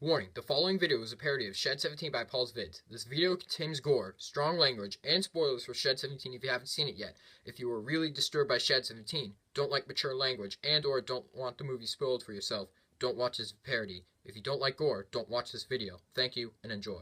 Warning, the following video is a parody of Shed 17 by PaulsVids. This video contains gore, strong language, and spoilers for Shed 17 if you haven't seen it yet. If you were really disturbed by Shed 17, don't like mature language, and or don't want the movie spoiled for yourself, don't watch this parody. If you don't like gore, don't watch this video. Thank you, and enjoy.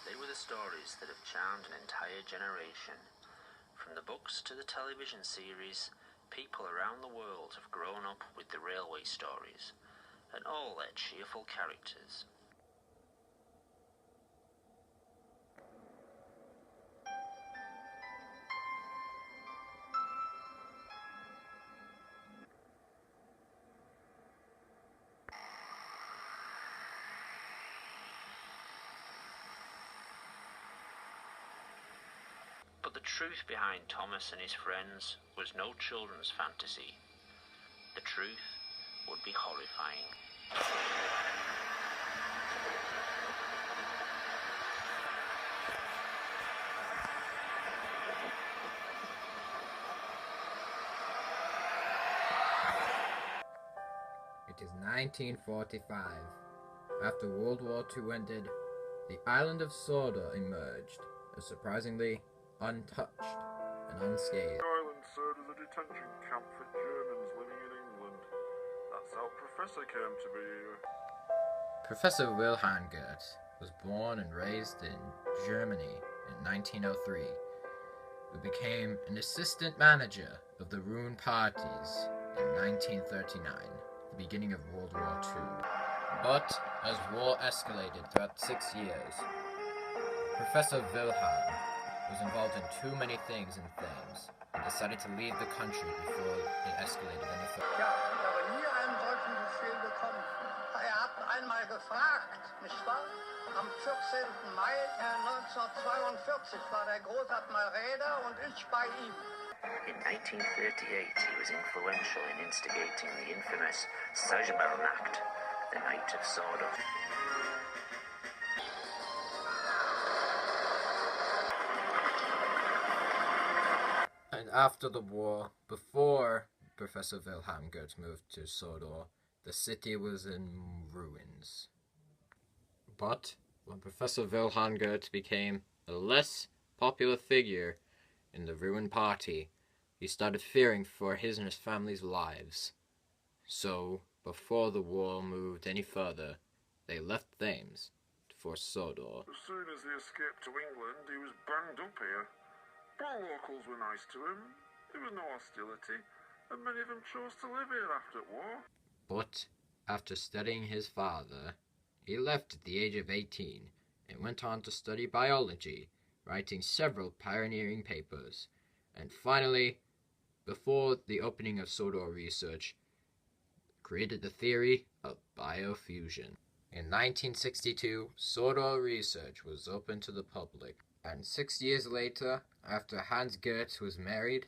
They were the stories that have charmed an entire generation. From the books to the television series, people around the world have grown up with the railway stories, and all their cheerful characters. But the truth behind Thomas and his friends was no children's fantasy. The truth would be horrifying. It is 1945. After World War II ended, the island of Sodor emerged, as surprisingly untouched and unscathed. The island served as a detention camp for Germans living in England. That's how Professor came to be here. Professor Wilhelm Goethe was born and raised in Germany in 1903, who became an assistant manager of the ruined parties in 1939, the beginning of World War II. But as war escalated throughout 6 years, Professor Wilhelm was involved in too many things and themes, and decided to leave the country before it escalated any further. Ja, ich habe nie einen solchen Befehl bekommen. Hat einmal gefragt, nicht wahr? Am 14. Mai 1942 war der Großadmiral Räder und ich bei ihm. In 1938, he was influential in instigating the infamous Sajbaran, the Night of Sodor. And after the war, before Professor Wilhelm Goethe moved to Sodor, the city was in ruins. But when Professor Wilhelm Goethe became a less popular figure in the ruined party, he started fearing for his and his family's lives. So, before the war moved any further, they left Thames for Sodor. As soon as he escaped to England, he was banged up here. All locals were nice to him. There was no hostility, and many of them chose to live here after the war. But after studying his father, he left at the age of 18 and went on to study biology, writing several pioneering papers, and finally, before the opening of Sodor research, created the theory of biofusion. In 1962, Sodor research was open to the public, and 6 years later, after Hans Goethe was married,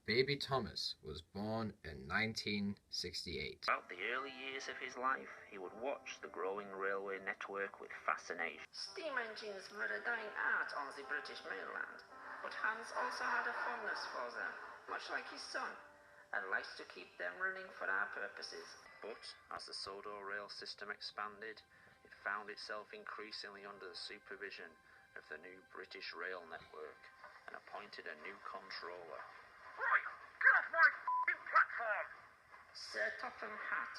baby Thomas was born in 1968. Throughout the early years of his life, he would watch the growing railway network with fascination. Steam engines were a dying art on the British mainland, but Hans also had a fondness for them, much like his son, and likes to keep them running for our purposes. But as the Sodor rail system expanded, it found itself increasingly under the supervision of the new British rail network and appointed a new controller. Right, get off my f***ing platform! Sir Topham Hatt,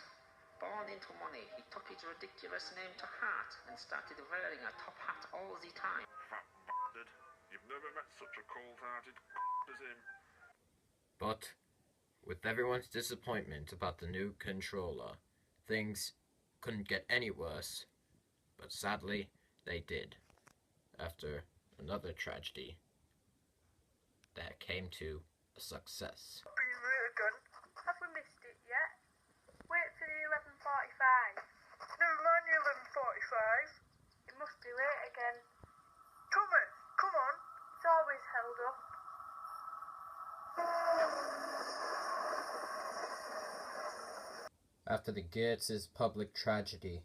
born into money, he took his ridiculous name to heart and started wearing a top hat all the time. Fat bastard. You've never met such a cold-hearted as him. But with everyone's disappointment about the new controller, things couldn't get any worse, but sadly, they did, after another tragedy that came to a success. Have we missed it yet? Wait for the 11:45. Never mind the 11:45. It must be late again. Thomas, come on. It's always held up. After the Goethe's public tragedy,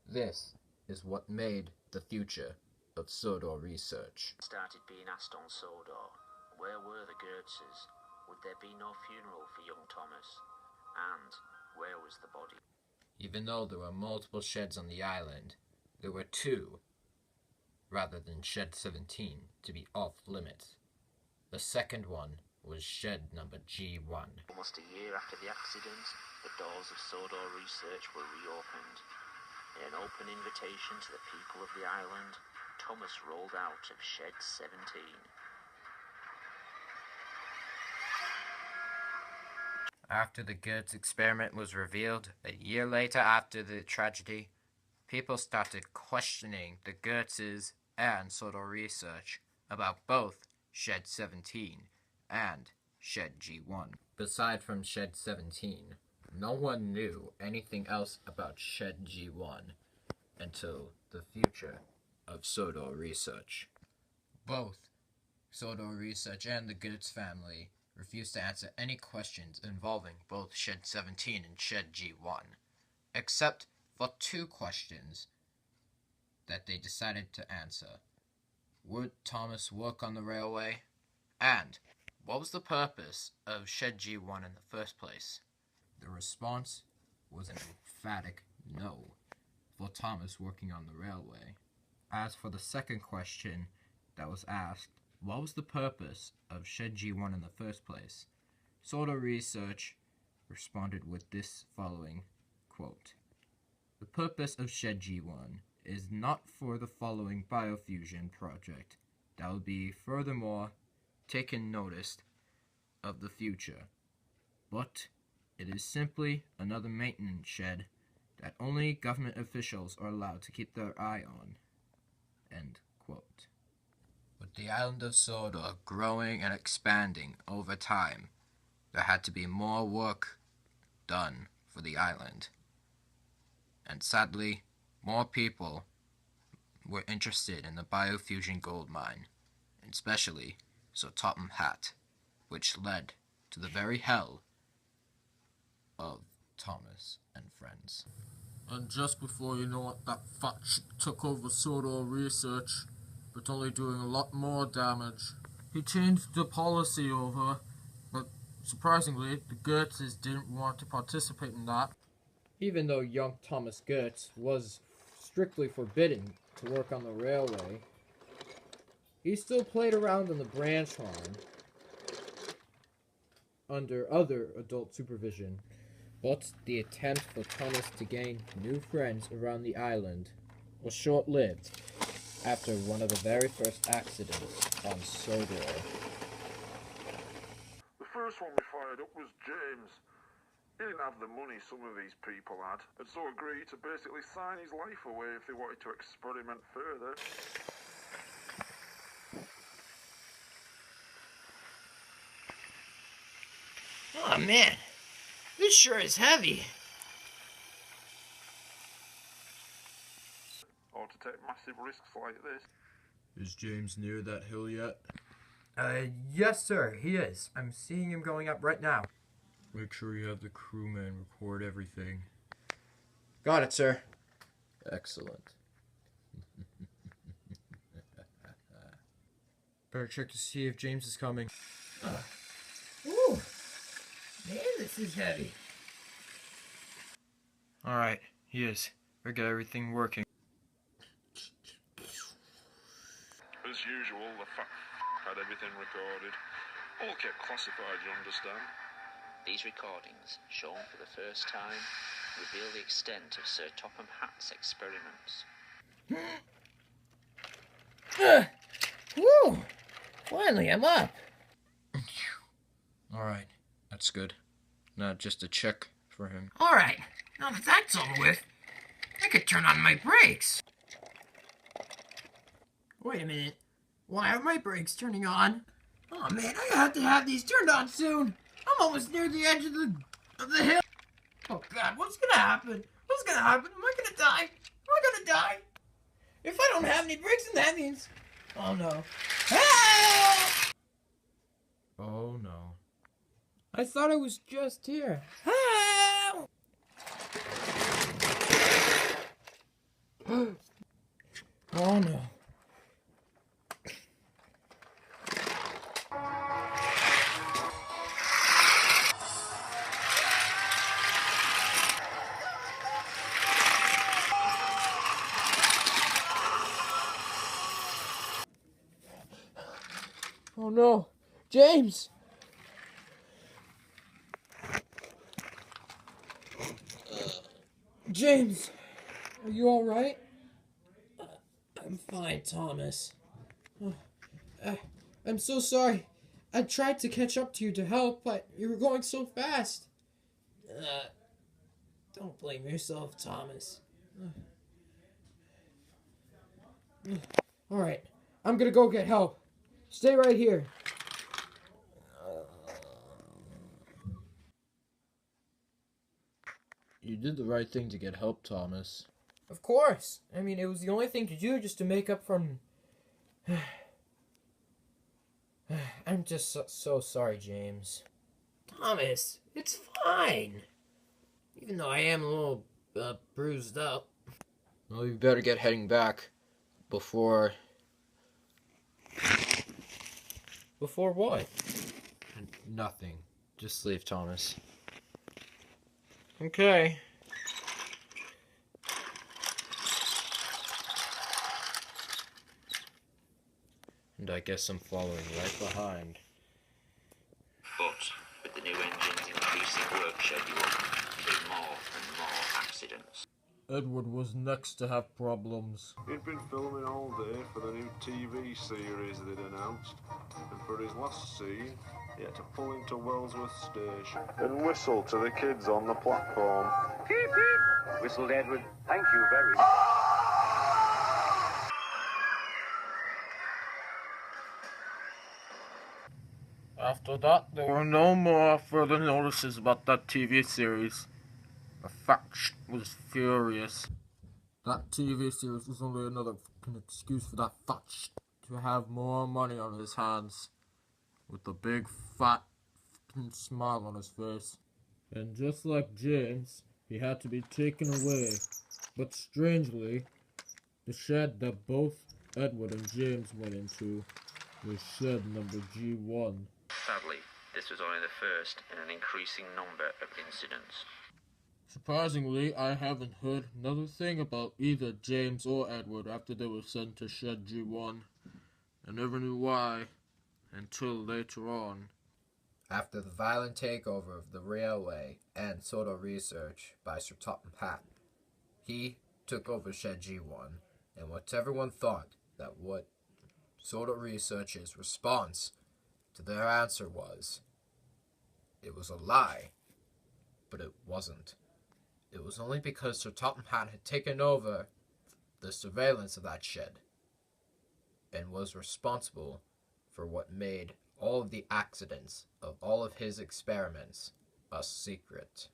this is what made the future of Sodor research. Started being asked on Sodor, where were the Gertzes? Would there be no funeral for young Thomas? And where was the body? Even though there were multiple sheds on the island, there were 2, rather than Shed 17, to be off limits. The second one was shed number G1. Almost a year after the accident, the doors of Sodor research were reopened. In an open invitation to the people of the island, Thomas rolled out of Shed 17. After the Goetz experiment was revealed, a year later after the tragedy, people started questioning the Goetzes and Sodor research about both Shed 17 and Shed G1. Beside from Shed 17, no one knew anything else about Shed G1 until the future of Sodor research. Both Sodor research and the Goetz family refused to answer any questions involving both Shed 17 and Shed G1, except for 2 questions that they decided to answer. Would Thomas work on the railway? And what was the purpose of Shed G1 in the first place? The response was an emphatic no for Thomas working on the railway. As for the second question that was asked, what was the purpose of Shed G1 in the first place? Sodor research responded with this following quote: "The purpose of Shed G1 is not for the following biofusion project that will be furthermore taken notice of the future, but it is simply another maintenance shed that only government officials are allowed to keep their eye on." End quote. With the island of Sodor growing and expanding over time, there had to be more work done for the island. And sadly, more people were interested in the biofusion gold mine, especially Sir Topham Hatt, which led to the very hell of Thomas and friends. And just before you know it, that fat shit took over Sodor research, but only doing a lot more damage. He changed the policy over, but surprisingly, the Goetzes didn't want to participate in that. Even though young Thomas Goetz was strictly forbidden to work on the railway, he still played around on the branch farm under other adult supervision. But the attempt for Thomas to gain new friends around the island was short-lived after one of the very first accidents on Sodor. The first one we fired up was James. He didn't have the money some of these people had, and so agreed to basically sign his life away if they wanted to experiment further. Oh man, this sure is heavy. Or to take massive risks like this. Is James near that hill yet? Yes sir, he is. I'm seeing him going up right now. Make sure you have the crewman record everything. Got it, sir. Excellent. Better check to see if James is coming. Ooh, man, this is heavy. Alright, he is. Better get everything working. As usual, the fat had everything recorded. All kept classified, you understand. These recordings, shown for the first time, reveal the extent of Sir Topham Hatt's experiments. Woo! Finally, I'm up. Alright, that's good. Now just a check for him. Alright, now that that's over with, I could turn on my brakes. Wait a minute. Why are my brakes turning on? Oh man, I have to have these turned on soon. I'm almost near the edge of the hill. Oh god, what's gonna happen? What's gonna happen? Am I gonna die? Am I gonna die? If I don't have any brakes, then that means... Oh no. Help! Oh no. I thought I was just here. Help! Oh no. Oh no! James! James! Are you alright? I'm fine, Thomas. I'm so sorry. I tried to catch up to you to help, but you were going so fast. Don't blame yourself, Thomas. Alright, I'm gonna go get help. Stay right here. You did the right thing to get help, Thomas. Of course. I mean, it was the only thing to do just to make up from... I'm just so sorry, James. Thomas, it's fine. Even though I am a little bruised up. Well, you better get heading back before... Before what? Nothing. Just leave, Thomas. Okay. And I guess I'm following right behind. But with the new engine's increasing work schedule came more and more accidents. Edward was next to have problems. He'd been filming all day for the new TV series they'd announced, and for his last scene, he had to pull into Wellsworth Station and whistle to the kids on the platform. Peep, peep, whistled Edward. Thank you very much. After that, there were no more further notices about that TV series. The fact was furious. That TV series was only another fucking excuse for that fat to have more money on his hands. With a big fat fucking smile on his face. And just like James, he had to be taken away. But strangely, the shed that both Edward and James went into was shed number G1. Sadly, this was only the first in an increasing number of incidents. Surprisingly, I haven't heard another thing about either James or Edward after they were sent to Shed G1. I never knew why, until later on. After the violent takeover of the railway and Soda Research by Sir Topham Hatt, he took over Shed G1, and what everyone thought that what Soda Research's response to their answer was, it was a lie, but it wasn't. It was only because Sir Topham Hatt had taken over the surveillance of that shed and was responsible for what made all of the accidents of all of his experiments a secret.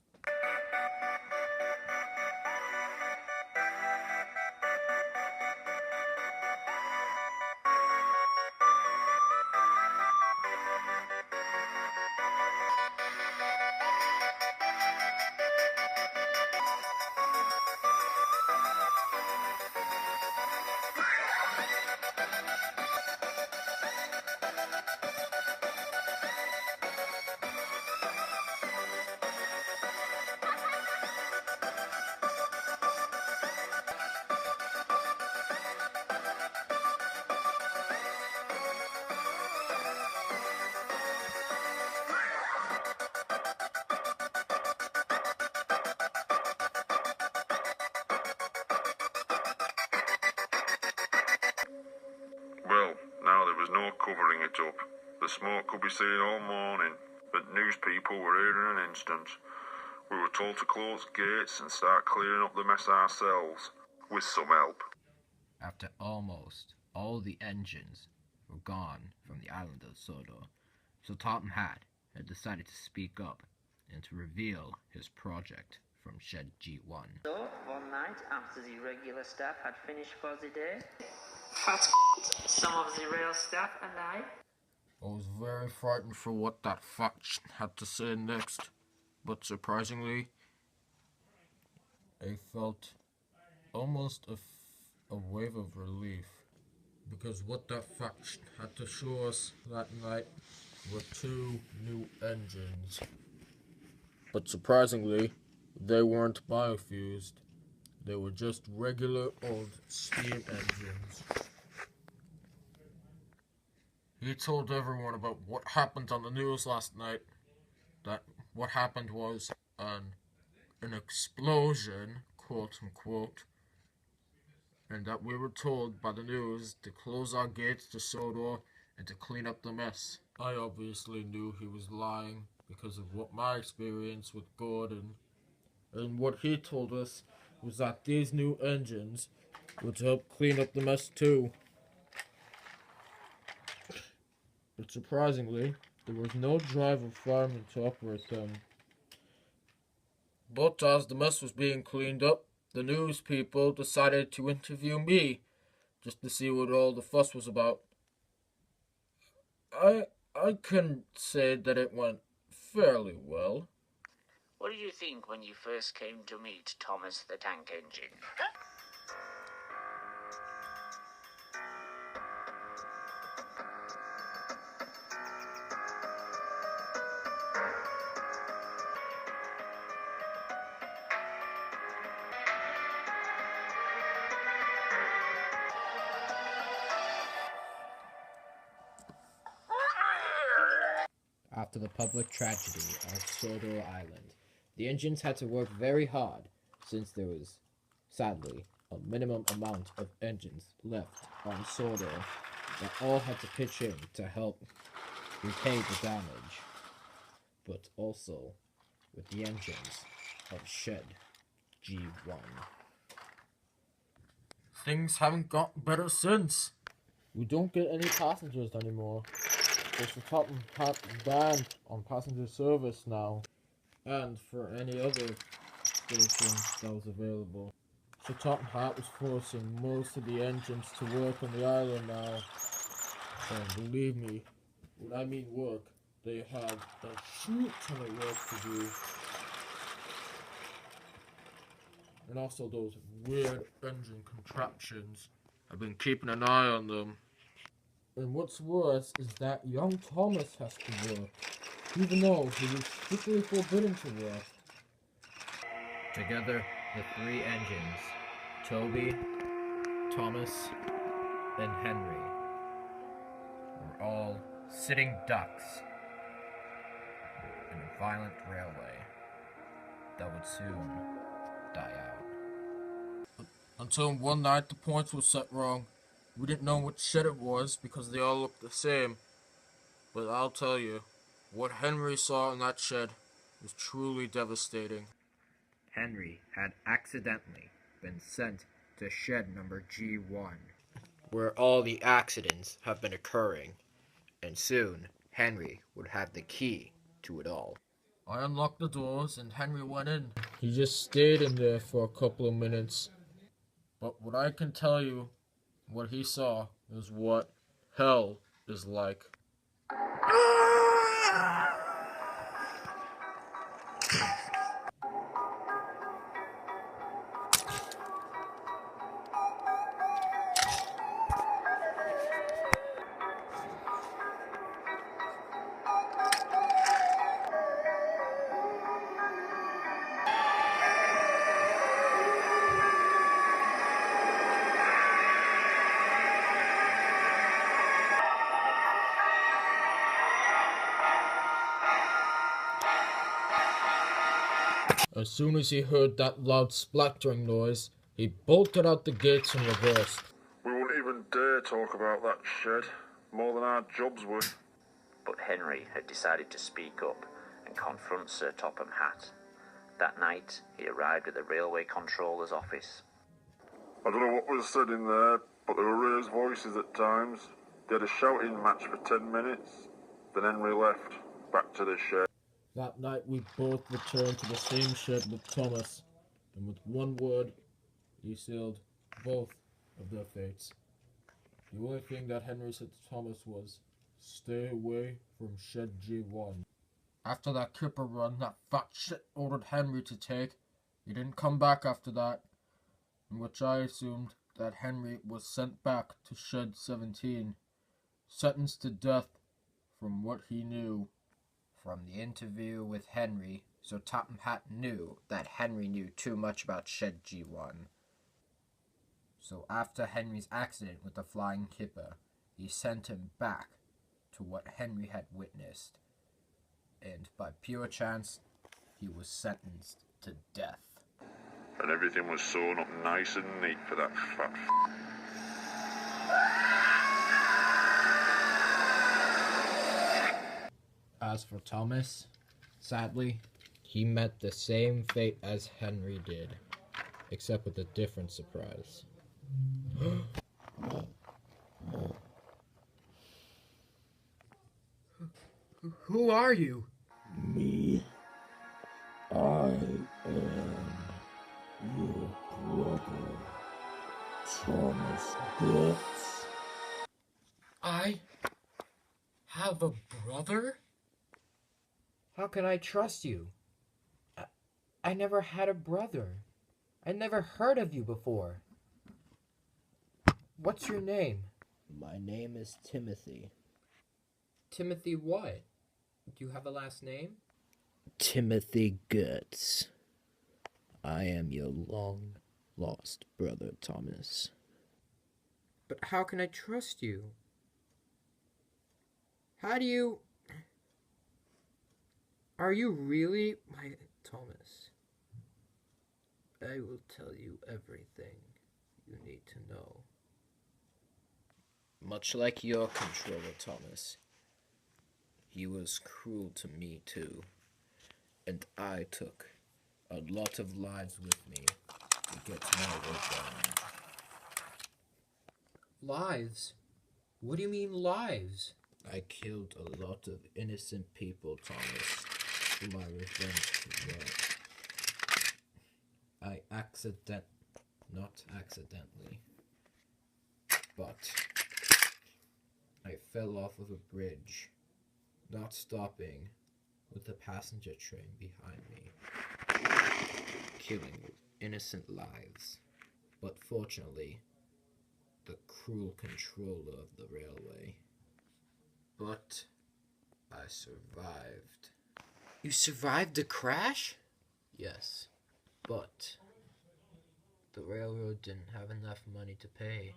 Well, now there was no covering it up. The smoke could be seen all morning, but news people were here in an instant. We were told to close gates and start clearing up the mess ourselves, with some help. After almost all the engines were gone from the island of Sodo, Sir Topham Hatt had decided to speak up and to reveal his project from Shed G1. So, one night after the regular staff had finished for the day, some of the rail staff and I was very frightened for what that fuck had to say next, but surprisingly, I felt almost a wave of relief, because what that fuck had to show us that night were 2 new engines. But surprisingly, they weren't biofused. They were just regular old steam engines. He told everyone about what happened on the news last night. That what happened was an explosion, quote unquote, and that we were told by the news to close our gates to Sodor and to clean up the mess. I obviously knew he was lying because of what my experience with Gordon, and what he told us was that these new engines would help clean up the mess too. But surprisingly, there was no driver fireman to operate them. But as the mess was being cleaned up, the news people decided to interview me just to see what all the fuss was about. I can say that it went fairly well. What did you think when you first came to meet Thomas the Tank Engine? After the public tragedy of Sodor Island, the engines had to work very hard since there was, sadly, a minimum amount of engines left on Sodor that all had to pitch in to help repay the damage, but also with the engines of Shed G1. Things haven't gotten better since. We don't get any passengers anymore. There's a top and hat ban on passenger service now, and for any other station that was available. So Top Hat was forcing most of the engines to work on the island now. And believe me, when I mean work, they have a shoot ton of work to do. And also those weird engine contraptions. I've been keeping an eye on them. And what's worse is that young Thomas has to work, even though he was strictly forbidden to work. Together, the three engines, Toby, Thomas, and Henry, were all sitting ducks in a violent railway that would soon die out. Until one night the points were set wrong. We didn't know which shed it was because they all looked the same. But I'll tell you, what Henry saw in that shed was truly devastating. Henry had accidentally been sent to shed number G1, where all the accidents have been occurring, and soon Henry would have the key to it all. I unlocked the doors and Henry went in. He just stayed in there for a couple of minutes. But what I can tell you, what he saw is what hell is like. As soon as he heard that loud splattering noise, he bolted out the gates and reversed. We wouldn't even dare talk about that shed, more than our jobs were. But Henry had decided to speak up and confront Sir Topham Hatt. That night, he arrived at the railway controller's office. I don't know what was said in there, but there were raised voices at times. They had a shouting match for 10 minutes. Then Henry left, back to the shed. That night we both returned to the same shed with Thomas, and with one word, he sealed both of their fates. The only thing that Henry said to Thomas was, "Stay away from shed G1." After that Kipper run that fat shit ordered Henry to take, he didn't come back after that, in which I assumed that Henry was sent back to shed 17, sentenced to death from what he knew. From the interview with Henry, so Topham Hatt knew that Henry knew too much about Shed G1. So after Henry's accident with the flying kipper, he sent him back to what Henry had witnessed, and by pure chance, he was sentenced to death. And everything was sewn up nice and neat for that fat As for Thomas, sadly, he met the same fate as Henry did, except with a different surprise. Who are you? Me. I am your brother, Thomas Vids. I have a brother? How can I trust you? I never had a brother. I never heard of you before. What's your name? My name is Timothy. Timothy what? Do you have a last name? Timothy Guts. I am your long-lost brother, Thomas. But how can I trust you? How do you... Are you really my Thomas? I will tell you everything you need to know. Much like your controller, Thomas, he was cruel to me too, and I took a lot of lives with me to get my work done. Lives? What do you mean lives? I killed a lot of innocent people, Thomas, for my revenge to work. Not accidentally, but I fell off of a bridge, not stopping, with the passenger train behind me, killing innocent lives. But fortunately, the cruel controller of the railway. But I survived. You survived the crash? Yes, but the railroad didn't have enough money to pay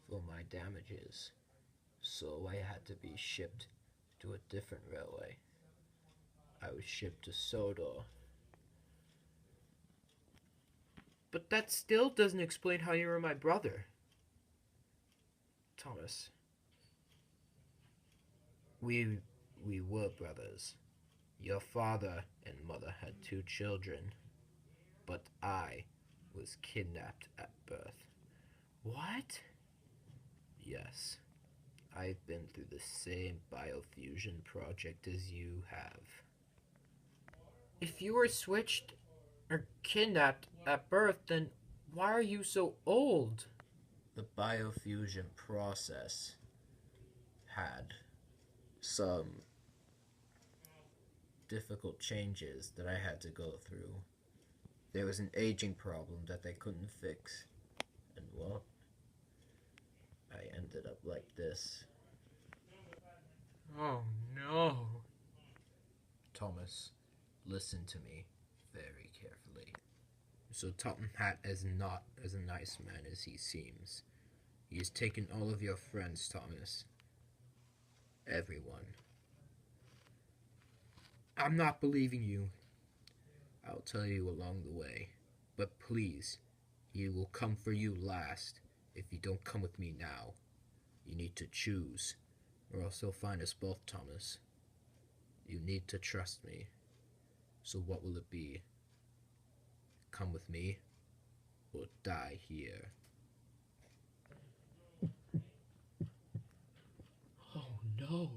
for my damages, so I had to be shipped to a different railway. I was shipped to Sodor. But that still doesn't explain how you were my brother. Thomas, we were brothers. Your father and mother had 2 children, but I was kidnapped at birth. What? Yes. I've been through the same biofusion project as you have. If you were switched or kidnapped at birth, then why are you so old? The biofusion process had some difficult changes that I had to go through. There was an aging problem that they couldn't fix, and well, I ended up like this. Oh no. Thomas, listen to me very carefully. So Topham Hatt is not as a nice man as he seems. He has taken all of your friends, Thomas. Everyone. I'm not believing you. I'll tell you along the way. But please, he will come for you last if you don't come with me now. You need to choose, or else he'll find us both, Thomas. You need to trust me. So what will it be? Come with me, or die here? Oh no.